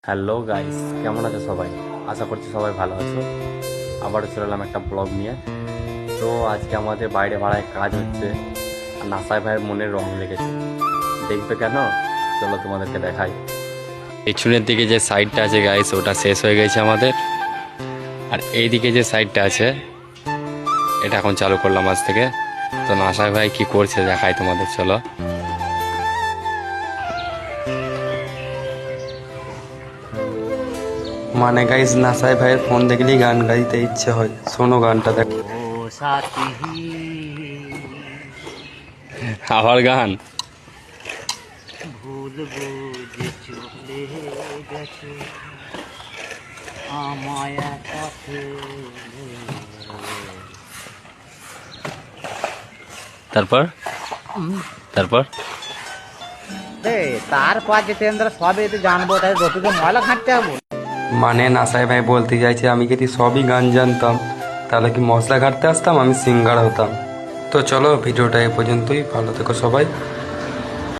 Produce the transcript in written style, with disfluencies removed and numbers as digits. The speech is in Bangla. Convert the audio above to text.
হ্যালো গাইস, কেমন আছো সবাই? আশা করছি সবাই ভালো আছো। আবারও চলে এলাম একটা ব্লগ নিয়ে। তো আজকে আমাদের বাইরে ভাড়ায় কাজ হচ্ছে, আর নাসাই ভাইয়ের মনের রং লেগেছে। দেখবে কেন? চলো তোমাদেরকে দেখাই। পেছনের দিকে যে সাইডটা আছে গাইস, ওটা শেষ হয়ে গেছে আমাদের। আর এইদিকে যে সাইডটা আছে, এটা এখন চালু করলাম আজ থেকে। তো নাসাই ভাই কি করছে দেখাই তোমাদের, চলো। মানে গাইস, নাসাই ভাইয়ের ফোন দেখলেই গান গাইতে ইচ্ছে হয়। শোনো গানটা দেখ। ও সাথী আবার গান। ভুলবো যে চলে গেছে আমায় কাছে। তারপর তারপর তারপর জিতেন্দ্র সব এতে জানবো, তাই রফিকে ময়লা ঘাঁটতে যাবো। মানে নাসাই ভাই বলতে চাইছে, আমি যদি সবই গান জানতাম তাহলে কি মশলা ঘাটতে আসতাম, আমি সিঙ্গার হতাম। তো চলো, ভিডিওটা এ পর্যন্তই। ভালো থেকো সবাই।